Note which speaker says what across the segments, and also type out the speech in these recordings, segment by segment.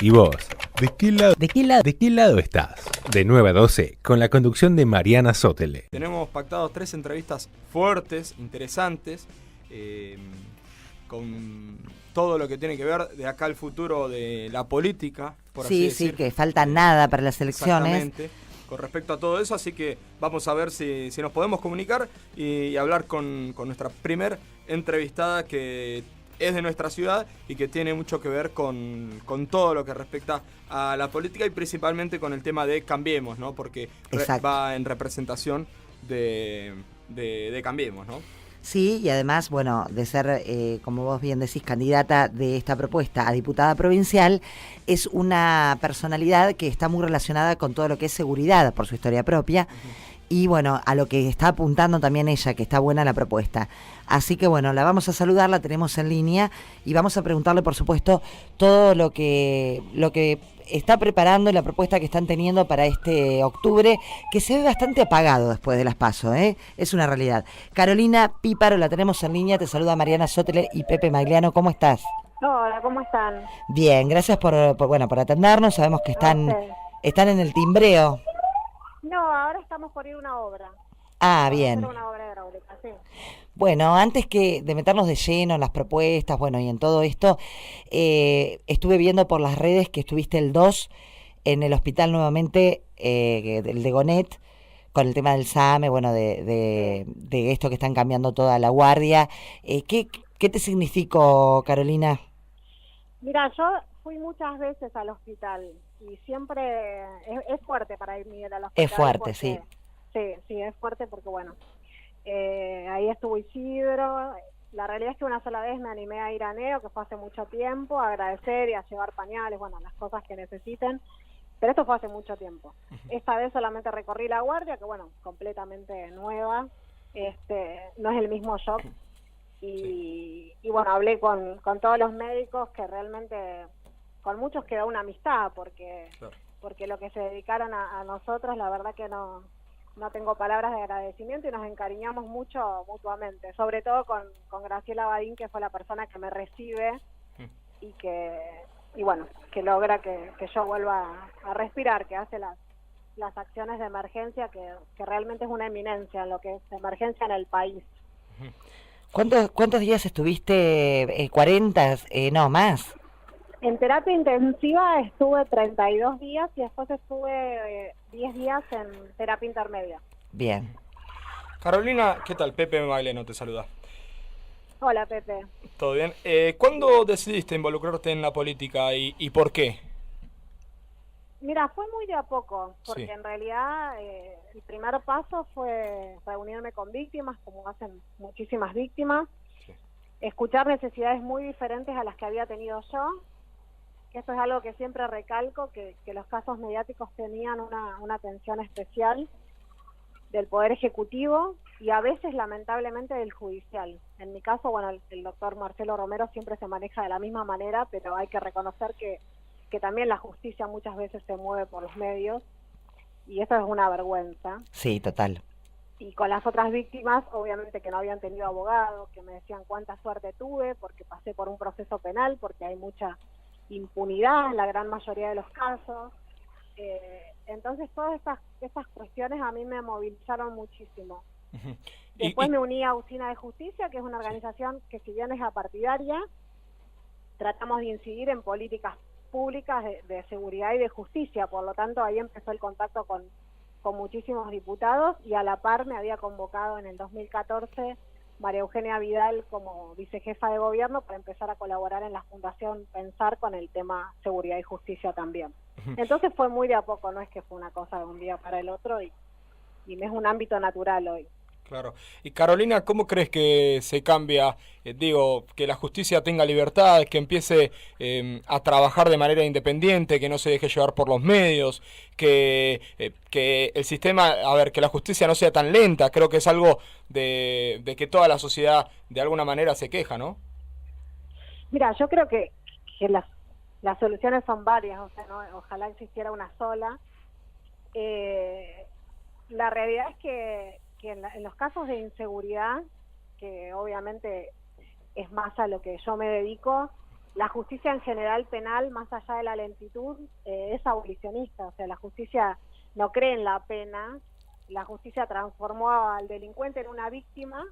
Speaker 1: ¿Y vos? ¿De qué lado estás? De 9 a 12, con la conducción de Mariana Sotele.
Speaker 2: Tenemos pactados 3 entrevistas fuertes, interesantes, con todo lo que tiene que ver de acá al futuro de la política, por así decir.
Speaker 3: Sí, que falta nada para las elecciones.
Speaker 2: Exactamente, con respecto a todo eso, así que vamos a ver si nos podemos comunicar y hablar con nuestra primer entrevistada, que es de nuestra ciudad y que tiene mucho que ver con todo lo que respecta a la política y principalmente con el tema de Cambiemos, ¿no? Porque va en representación de Cambiemos, ¿no?
Speaker 3: Sí, y además, bueno, de ser, como vos bien decís, candidata de esta propuesta a diputada provincial, es una personalidad que está muy relacionada con todo lo que es seguridad por su historia propia. Y bueno, a lo que está apuntando también ella, que está buena la propuesta. Así que bueno, la vamos a saludar, la tenemos en línea y vamos a preguntarle, por supuesto, todo lo que está preparando y la propuesta que están teniendo para este octubre, que se ve bastante apagado después de las PASO, ¿eh? Es una realidad. Carolina Píparo, la tenemos en línea, te saluda Mariana Sotele y Pepe Magliano, ¿cómo estás?
Speaker 4: Hola, ¿cómo están?
Speaker 3: Bien, gracias por atendernos, sabemos que están en el timbreo.
Speaker 4: No, ahora estamos por ir a una obra.
Speaker 3: Ah, bien.
Speaker 4: Una obra hidráulica, sí.
Speaker 3: Bueno, antes de meternos de lleno en las propuestas, bueno, y en todo esto, estuve viendo por las redes que estuviste el 2 en el hospital nuevamente, el de Gonet, con el tema del SAME, bueno, de esto que están cambiando toda la guardia. ¿Qué te significó, Carolina?
Speaker 4: Mira, yo fui muchas veces al hospital y siempre es fuerte para ir, Miguel, al hospital.
Speaker 3: Es fuerte, sí.
Speaker 4: Sí, es fuerte porque, bueno, ahí estuvo Isidro. La realidad es que una sola vez me animé a ir a Neo, que fue hace mucho tiempo, a agradecer y a llevar pañales, bueno, las cosas que necesiten, pero esto fue hace mucho tiempo. Esta vez solamente recorrí la guardia, que bueno, completamente nueva, no es el mismo shock, y bueno, hablé con todos los médicos, que realmente con muchos quedó una amistad, porque lo que se dedicaron a nosotros, la verdad que no tengo palabras de agradecimiento y nos encariñamos mucho mutuamente, sobre todo con Graciela Badín, que fue la persona que me recibe y bueno, que logra que yo vuelva a respirar, que hace las acciones de emergencia, que realmente es una eminencia en lo que es emergencia en el país.
Speaker 3: ¿Cuántos días estuviste? ¿40? No, más.
Speaker 4: En terapia intensiva estuve 32 días y después estuve 10 días en terapia intermedia.
Speaker 3: Bien.
Speaker 2: Carolina, ¿qué tal? Pepe Magliano te saluda.
Speaker 4: Hola, Pepe.
Speaker 2: ¿Todo bien? ¿Cuándo decidiste involucrarte en la política y por qué?
Speaker 4: Mira, fue muy de a poco, porque en realidad el primer paso fue reunirme con víctimas, como hacen muchísimas víctimas, escuchar necesidades muy diferentes a las que había tenido yo. Esto es algo que siempre recalco, que los casos mediáticos tenían una atención especial del Poder Ejecutivo y a veces, lamentablemente, del Judicial. En mi caso, bueno, el doctor Marcelo Romero siempre se maneja de la misma manera, pero hay que reconocer que también la justicia muchas veces se mueve por los medios y eso es una vergüenza.
Speaker 3: Sí, total.
Speaker 4: Y con las otras víctimas, obviamente que no habían tenido abogado, que me decían cuánta suerte tuve, porque pasé por un proceso penal, porque hay mucha impunidad en la gran mayoría de los casos. Entonces todas estas cuestiones a mí me movilizaron muchísimo. Después me uní a Usina de Justicia, que es una organización que, si bien es apartidaria, tratamos de incidir en políticas públicas de seguridad y de justicia. Por lo tanto, ahí empezó el contacto con muchísimos diputados, y a la par me había convocado en el 2014 María Eugenia Vidal como vicejefa de gobierno para empezar a colaborar en la Fundación Pensar con el tema seguridad y justicia también. Entonces fue muy de a poco, no es que fue una cosa de un día para el otro, y es un ámbito natural hoy.
Speaker 2: Claro. Y Carolina, ¿cómo crees que se cambia, que la justicia tenga libertad, que empiece a trabajar de manera independiente, que no se deje llevar por los medios, que el sistema, que la justicia no sea tan lenta? Creo que es algo de que toda la sociedad de alguna manera se queja, ¿no?
Speaker 4: Mira, yo creo que las soluciones son varias, o sea, ¿no? Ojalá existiera una sola. La realidad es que en los casos de inseguridad, que obviamente es más a lo que yo me dedico, la justicia en general penal, más allá de la lentitud, es abolicionista. O sea, la justicia no cree en la pena, la justicia transformó al delincuente en una víctima,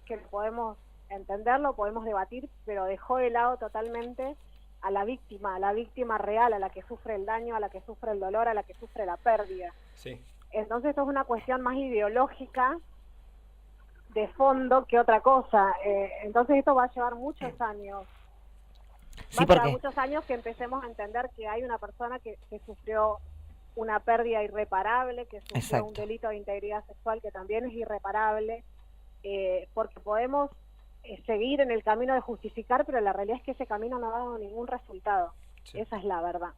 Speaker 4: que podemos entenderlo, podemos debatir, pero dejó de lado totalmente a la víctima real, a la que sufre el daño, a la que sufre el dolor, a la que sufre la pérdida.
Speaker 2: Sí.
Speaker 4: Entonces esto es una cuestión más ideológica de fondo que otra cosa. Entonces esto va a llevar muchos años.
Speaker 3: Sí,
Speaker 4: va a llevar
Speaker 3: porque
Speaker 4: muchos años que empecemos a entender que hay una persona que sufrió una pérdida irreparable, que sufrió
Speaker 3: Exacto.
Speaker 4: un delito de integridad sexual que también es irreparable, porque podemos seguir en el camino de justificar, pero la realidad es que ese camino no ha dado ningún resultado.
Speaker 2: Sí.
Speaker 4: Esa es la verdad.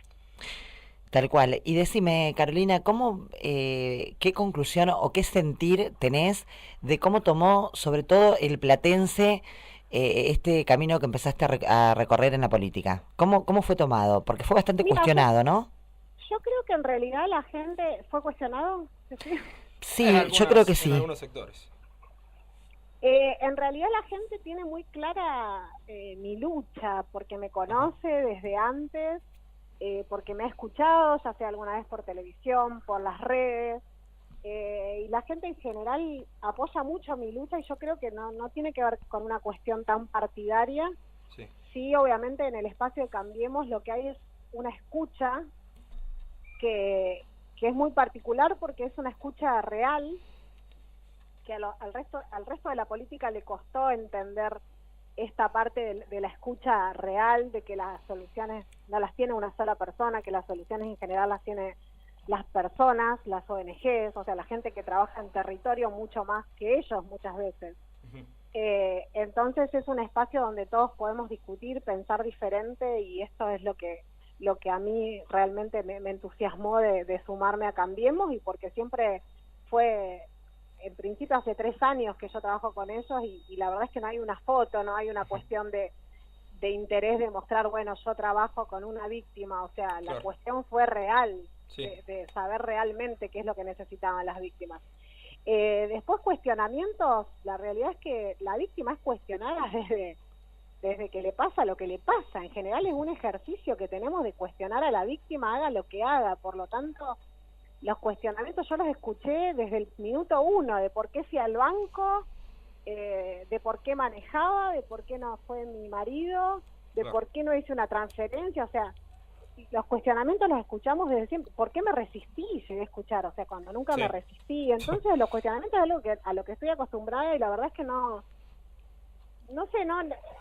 Speaker 3: Tal cual. Y decime, Carolina, ¿qué conclusión o qué sentir tenés de cómo tomó, sobre todo el platense, este camino que empezaste a recorrer en la política? ¿Cómo fue tomado? Porque fue bastante cuestionado, ¿no?
Speaker 4: Yo creo que en realidad la gente fue cuestionado.
Speaker 3: Sí, yo creo que sí.
Speaker 2: En algunos sectores.
Speaker 4: En realidad la gente tiene muy clara mi lucha, porque me conoce desde antes, porque me ha escuchado, ya sea alguna vez por televisión, por las redes, y la gente en general apoya mucho mi lucha, y yo creo que no tiene que ver con una cuestión tan partidaria.
Speaker 2: Sí.
Speaker 4: Sí, obviamente en el espacio de Cambiemos lo que hay es una escucha que es muy particular, porque es una escucha real, que al resto de la política le costó entender esta parte de la escucha real, de que las soluciones no las tiene una sola persona, que las soluciones en general las tiene las personas, las ONGs, o sea, la gente que trabaja en territorio mucho más que ellos muchas veces.
Speaker 2: Uh-huh.
Speaker 4: Entonces es un espacio donde todos podemos discutir, pensar diferente, y esto es lo que a mí realmente me entusiasmó de sumarme a Cambiemos, y porque siempre fue... En principio hace 3 años que yo trabajo con ellos, y la verdad es que no hay una foto, no hay una cuestión de interés de mostrar, bueno, yo trabajo con una víctima. O sea, la cuestión fue real, sí, de saber realmente qué es lo que necesitaban las víctimas. Después cuestionamientos, la realidad es que la víctima es cuestionada desde que le pasa lo que le pasa. En general es un ejercicio que tenemos de cuestionar a la víctima, haga lo que haga. Por lo tanto, los cuestionamientos yo los escuché desde el minuto 1, de por qué fui al banco, de por qué manejaba, de por qué no fue mi marido, de por qué no hice una transferencia. O sea, los cuestionamientos los escuchamos desde siempre. ¿Por qué me resistí? Llegué a escuchar, o sea, cuando nunca me resistí. Entonces los cuestionamientos es algo a lo que estoy acostumbrada, y la verdad es que no sé,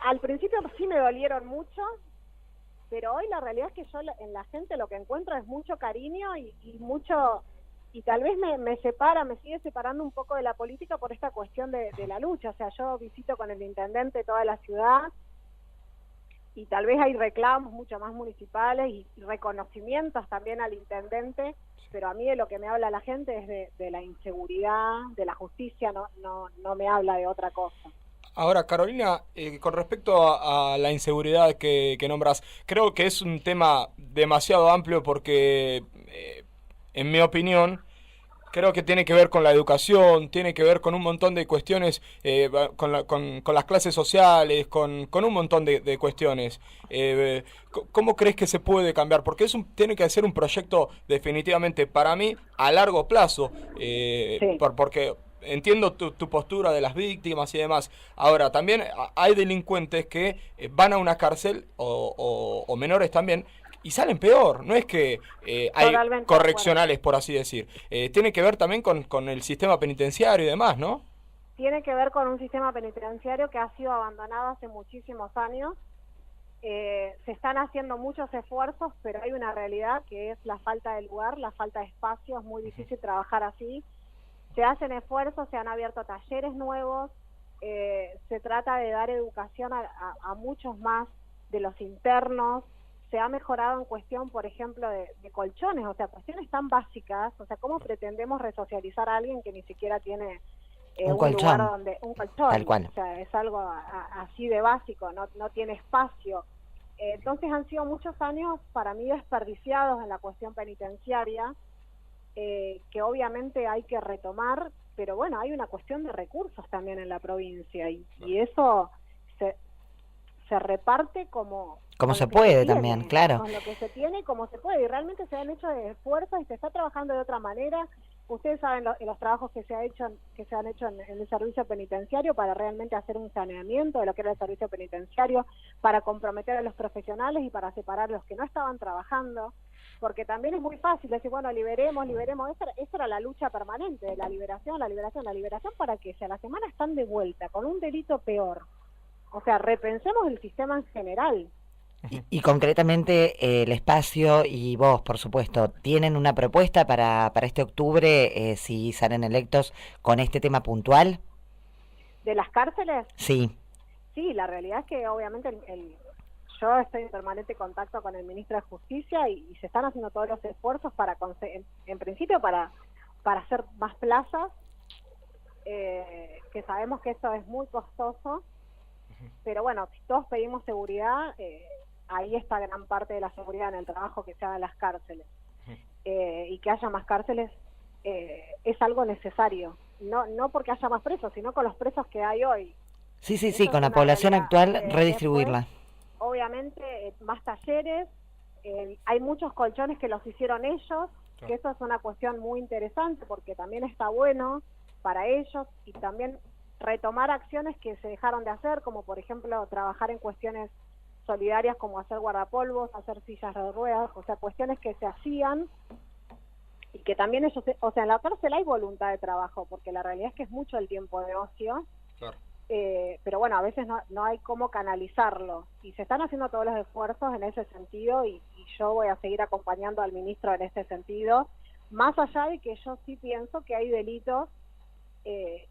Speaker 4: al principio sí me dolieron mucho, pero hoy la realidad es que yo en la gente lo que encuentro es mucho cariño y mucho, y tal vez me sigue separando un poco de la política por esta cuestión de la lucha. O sea, yo visito con el intendente toda la ciudad, y tal vez hay reclamos mucho más municipales y reconocimientos también al intendente, pero a mí de lo que me habla la gente es de la inseguridad, de la justicia, no me habla de otra cosa.
Speaker 2: Ahora, Carolina, con respecto a la inseguridad que nombras, creo que es un tema demasiado amplio porque, en mi opinión, creo que tiene que ver con la educación, tiene que ver con un montón de cuestiones, con las clases sociales, con un montón de cuestiones. ¿Cómo crees que se puede cambiar? Porque tiene que ser un proyecto definitivamente, para mí, a largo plazo, porque... Entiendo tu postura de las víctimas y demás. Ahora, también hay delincuentes que van a una cárcel, o menores también, y salen peor. No es que hay correccionales, por así decir. Tiene que ver también con el sistema penitenciario y demás, ¿no?
Speaker 4: Tiene que ver con un sistema penitenciario que ha sido abandonado hace muchísimos años. Se están haciendo muchos esfuerzos, pero hay una realidad que es la falta de lugar, la falta de espacio. Es muy difícil trabajar así. Se hacen esfuerzos, se han abierto talleres nuevos, se trata de dar educación a muchos más de los internos. Se ha mejorado en cuestión, por ejemplo, de colchones, o sea, cuestiones tan básicas. O sea, ¿cómo pretendemos resocializar a alguien que ni siquiera tiene un lugar donde... Un colchón,
Speaker 3: tal cual.
Speaker 4: O sea, es algo así de básico, no tiene espacio. Entonces han sido muchos años, para mí, desperdiciados en la cuestión penitenciaria, que obviamente hay que retomar, pero bueno, hay una cuestión de recursos también en la provincia, y eso se reparte como
Speaker 3: Como
Speaker 4: con
Speaker 3: se
Speaker 4: lo que
Speaker 3: puede
Speaker 4: tiene,
Speaker 3: también, claro.
Speaker 4: con lo que se tiene, como se puede, y realmente se han hecho esfuerzos y se está trabajando de otra manera. Ustedes saben los trabajos que se han hecho en el servicio penitenciario para realmente hacer un saneamiento de lo que era el servicio penitenciario, para comprometer a los profesionales y para separar a los que no estaban trabajando, porque también es muy fácil decir, bueno, liberemos, esa era la lucha permanente, de la liberación, para que si a la semana están de vuelta con un delito peor. O sea, repensemos el sistema en general.
Speaker 3: Y concretamente el espacio y vos, por supuesto, ¿tienen una propuesta para este octubre, si salen electos, con este tema puntual?
Speaker 4: ¿De las cárceles?
Speaker 3: Sí.
Speaker 4: Sí, la realidad es que obviamente yo estoy en permanente contacto con el ministro de Justicia y se están haciendo todos los esfuerzos para, en principio, para hacer más plazas, que sabemos que esto es muy costoso, pero bueno, si todos pedimos seguridad, ahí está gran parte de la seguridad en el trabajo que se haga en las cárceles. Y que haya más cárceles es algo necesario, no porque haya más presos, sino con los presos que hay hoy.
Speaker 3: Sí, con la población actual, redistribuirla.
Speaker 4: Después, obviamente, más talleres, hay muchos colchones que los hicieron ellos, que eso es una cuestión muy interesante porque también está bueno para ellos, y también retomar acciones que se dejaron de hacer, como por ejemplo trabajar en cuestiones solidarias como hacer guardapolvos, hacer sillas de ruedas, o sea, cuestiones que se hacían y que también ellos, o sea, en la cárcel hay voluntad de trabajo, porque la realidad es que es mucho el tiempo de ocio.
Speaker 2: Claro.
Speaker 4: Pero bueno, a veces no hay cómo canalizarlo, y se están haciendo todos los esfuerzos en ese sentido, y yo voy a seguir acompañando al ministro en ese sentido, más allá de que yo sí pienso que hay delitos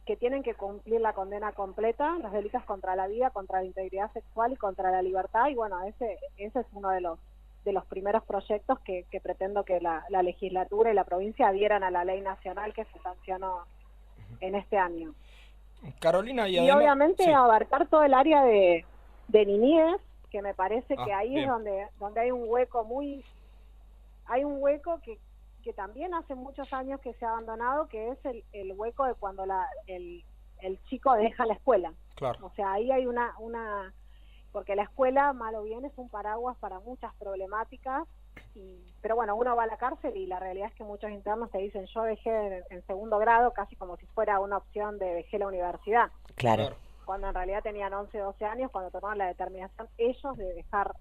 Speaker 4: que tienen que cumplir la condena completa, los delitos contra la vida, contra la integridad sexual y contra la libertad, y bueno, ese es uno de los primeros proyectos que pretendo que la legislatura y la provincia adhieran a la ley nacional que se sancionó en este año.
Speaker 2: Carolina,
Speaker 4: y obviamente sí, abarcar todo el área de niñez, que me parece que ahí
Speaker 2: bien,
Speaker 4: es donde hay un hueco que también hace muchos años que se ha abandonado, que es el hueco de cuando el chico deja la escuela.
Speaker 2: Claro.
Speaker 4: O sea, ahí hay una porque la escuela, mal o bien, es un paraguas para muchas problemáticas, pero bueno, uno va a la cárcel y la realidad es que muchos internos te dicen, yo dejé en segundo grado, casi como si fuera una opción de dejé la universidad.
Speaker 3: Claro.
Speaker 4: Cuando en realidad tenían 11, 12 años, cuando tomaron la determinación ellos de dejar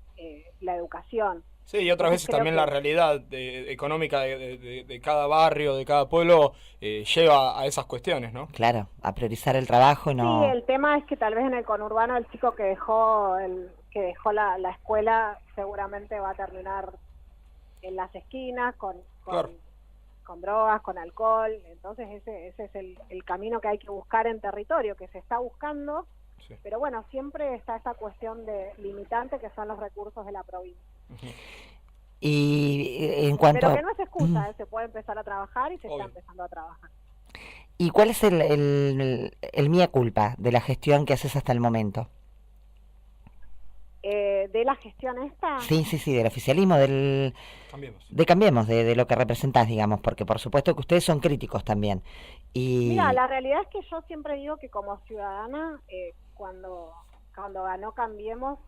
Speaker 4: la educación.
Speaker 2: Sí, y otras veces también la realidad económica de cada barrio, de cada pueblo, lleva a esas cuestiones, ¿no?
Speaker 3: Claro, a priorizar el trabajo y no...
Speaker 4: Sí, el tema es que tal vez en el conurbano el chico que dejó la escuela seguramente va a terminar en las esquinas
Speaker 2: claro,
Speaker 4: con drogas, con alcohol. Entonces ese es el camino que hay que buscar en territorio, que se está buscando. Sí. Pero bueno, siempre está esa cuestión de limitante que son los recursos de la provincia.
Speaker 3: Y en cuanto
Speaker 4: pero que no es excusa, se puede empezar a trabajar y se está empezando a trabajar.
Speaker 3: ¿Y cuál es el mea culpa de la gestión que haces hasta el momento?
Speaker 4: ¿De la gestión esta?
Speaker 3: Sí, del oficialismo, Cambiemos, de lo que representás, digamos, porque por supuesto que ustedes son críticos también.
Speaker 4: Mira, la realidad es que yo siempre digo que como ciudadana, cuando ganó Cambiemos,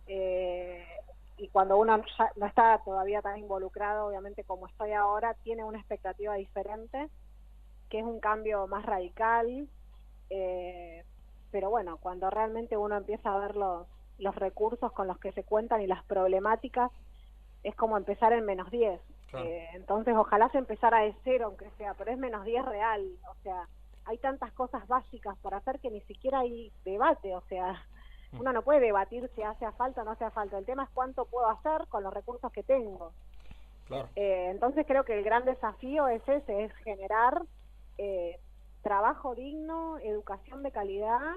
Speaker 4: y cuando uno ya no está todavía tan involucrado, obviamente como estoy ahora, tiene una expectativa diferente, que es un cambio más radical, pero bueno, cuando realmente uno empieza a ver los recursos con los que se cuentan y las problemáticas, es como empezar en -10. Claro. Entonces ojalá se empezara de cero, aunque sea, pero es -10 real. O sea, hay tantas cosas básicas por hacer que ni siquiera hay debate. O sea, uno no puede debatir si hace falta o no hace falta. El tema es cuánto puedo hacer con los recursos que tengo.
Speaker 2: Claro.
Speaker 4: Entonces creo que el gran desafío es ese, es generar trabajo digno, educación de calidad,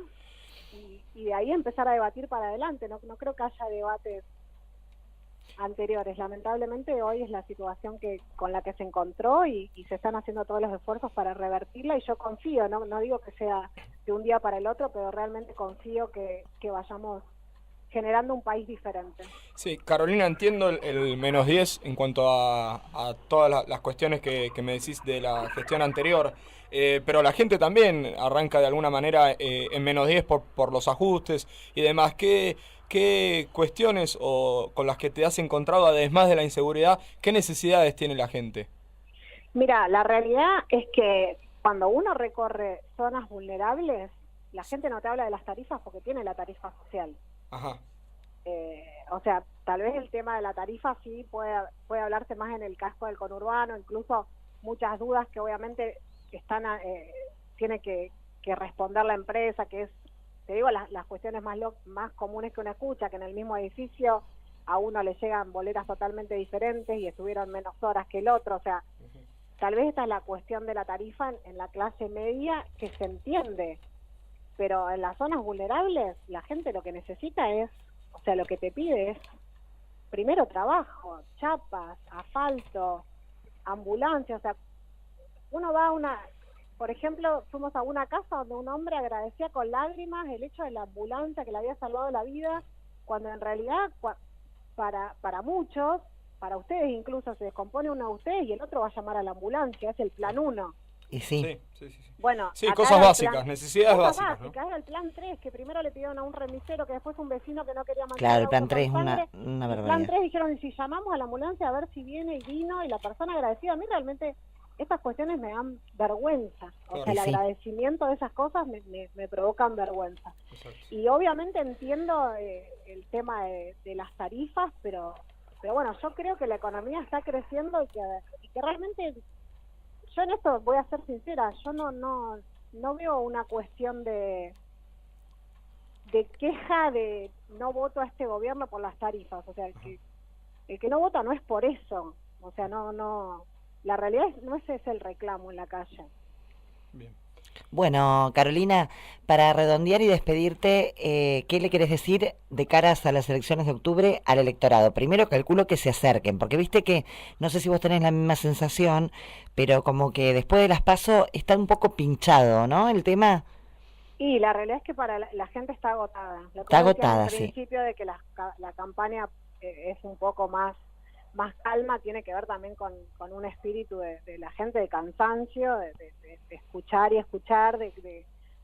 Speaker 4: y de ahí empezar a debatir para adelante. No creo que haya debates anteriores. Lamentablemente hoy es la situación con la que se encontró y se están haciendo todos los esfuerzos para revertirla, y yo confío, no digo que sea de un día para el otro, pero realmente confío que vayamos generando un país diferente.
Speaker 2: Sí, Carolina, entiendo el -10 en cuanto a todas las cuestiones que me decís de la gestión anterior, pero la gente también arranca de alguna manera en -10 por los ajustes y demás. ¿Qué ¿qué cuestiones o con las que te has encontrado, además de la inseguridad, qué necesidades tiene la gente?
Speaker 4: Mira, la realidad es que cuando uno recorre zonas vulnerables, la gente no te habla de las tarifas porque tiene la tarifa social.
Speaker 2: Ajá.
Speaker 4: O sea, tal vez el tema de la tarifa sí puede hablarse más en el casco del conurbano, incluso muchas dudas que obviamente están tiene que responder la empresa, que es, te digo, las cuestiones más comunes que uno escucha, que en el mismo edificio a uno le llegan boletas totalmente diferentes y estuvieron menos horas que el otro. O sea, tal vez esta es la cuestión de la tarifa en la clase media, que se entiende, pero en las zonas vulnerables la gente lo que necesita es, o sea, lo que te pide es primero trabajo, chapas, asfalto, ambulancia. O sea, uno va por ejemplo, fuimos a una casa donde un hombre agradecía con lágrimas el hecho de la ambulancia que le había salvado la vida, cuando en realidad para muchos, para ustedes incluso, se descompone uno de ustedes y el otro va a llamar a la ambulancia, es el plan 1.
Speaker 3: Y sí.
Speaker 2: Sí.
Speaker 4: Bueno,
Speaker 2: sí, cosas básicas, necesidades
Speaker 4: cosas
Speaker 2: básicas, ¿no?
Speaker 4: Era el plan 3, que primero le pidieron a un remisero, que después un vecino que no quería mandar.
Speaker 3: Claro, el plan 3 es una
Speaker 4: El
Speaker 3: barbaridad.
Speaker 4: plan 3 dijeron, y si llamamos a la ambulancia a ver si viene, y vino, y la persona agradecida. A mí realmente estas cuestiones me dan vergüenza. O sea, el agradecimiento de esas cosas me provocan vergüenza.
Speaker 2: Exacto.
Speaker 4: Y obviamente entiendo el tema de las tarifas, pero bueno, yo creo que la economía está creciendo y que realmente, yo en esto voy a ser sincera, yo no veo una cuestión de queja de no voto a este gobierno por las tarifas. O sea, el que no vota no es por eso. O sea, no, la realidad no ese es el reclamo en la calle.
Speaker 2: Bien.
Speaker 3: Bueno, Carolina, para redondear y despedirte, ¿qué le querés decir de caras a las elecciones de octubre al electorado? Primero, calculo que se acerquen, porque viste que, no sé si vos tenés la misma sensación, pero como que después de las PASO está un poco pinchado, ¿no? El tema.
Speaker 4: Y la realidad es que para la gente está agotada. Lo que
Speaker 3: Está
Speaker 4: decíamos
Speaker 3: agotada,
Speaker 4: al
Speaker 3: sí.
Speaker 4: principio de que la campaña es un poco más calma, tiene que ver también con un espíritu de la gente, de cansancio, de escuchar y escuchar,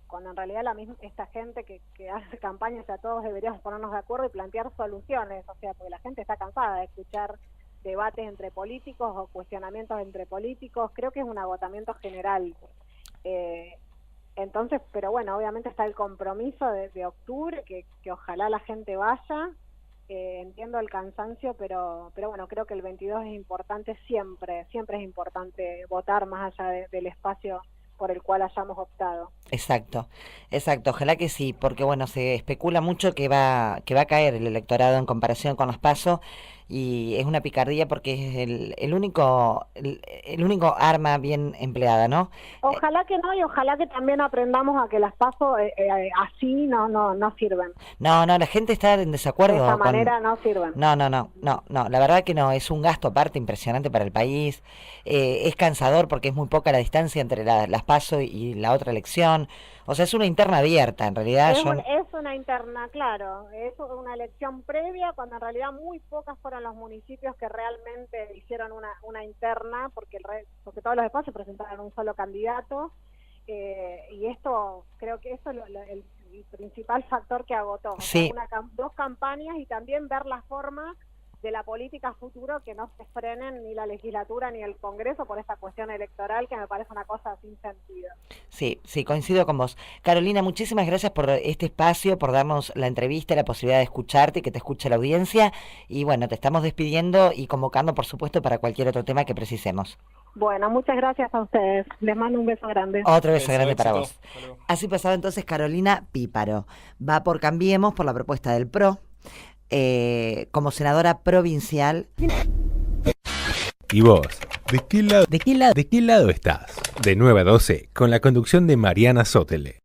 Speaker 4: cuando en realidad esta gente que hace campaña, o sea, todos deberíamos ponernos de acuerdo y plantear soluciones. O sea, porque la gente está cansada de escuchar debates entre políticos o cuestionamientos entre políticos. Creo que es un agotamiento general. Entonces, pero bueno, obviamente está el compromiso de octubre, que ojalá la gente vaya. Entiendo el cansancio, pero bueno, creo que el 22 es importante, siempre es importante votar más allá del espacio por el cual hayamos optado.
Speaker 3: Exacto, ojalá que sí, porque bueno, se especula mucho que va a caer el electorado en comparación con los PASO, y es una picardía porque es el único arma bien empleada, ¿no?
Speaker 4: Ojalá que no, y ojalá que también aprendamos a que las PASO así no sirven.
Speaker 3: No, la gente está en desacuerdo.
Speaker 4: De esa manera no sirven.
Speaker 3: No, la verdad que no, es un gasto aparte impresionante para el país, es cansador porque es muy poca la distancia entre las PASO y la otra elección. O sea, es una interna abierta, en realidad.
Speaker 4: Es una interna, claro, es una elección previa, cuando en realidad muy pocas fueron los municipios que realmente hicieron una interna, porque todos los espacios presentaron un solo candidato, y esto, creo que eso es el principal factor que agotó.
Speaker 3: Sí.
Speaker 4: O sea, dos campañas, y también ver la forma de la política futuro, que no se frenen ni la legislatura ni el Congreso por esta cuestión electoral, que me parece una cosa sin sentido.
Speaker 3: Sí, coincido con vos. Carolina, muchísimas gracias por este espacio, por darnos la entrevista, la posibilidad de escucharte y que te escuche la audiencia. Y bueno, te estamos despidiendo y convocando, por supuesto, para cualquier otro tema que precisemos.
Speaker 4: Bueno, muchas gracias a ustedes. Les mando un beso grande.
Speaker 3: Otro beso grande para
Speaker 2: éxito.
Speaker 3: vos. Así pasaba entonces Carolina Píparo. Va por Cambiemos, por la propuesta del PRO. Como senadora provincial.
Speaker 1: ¿Y vos? ¿De qué lado estás? De 9 a 12, con la conducción de Mariana Sotele.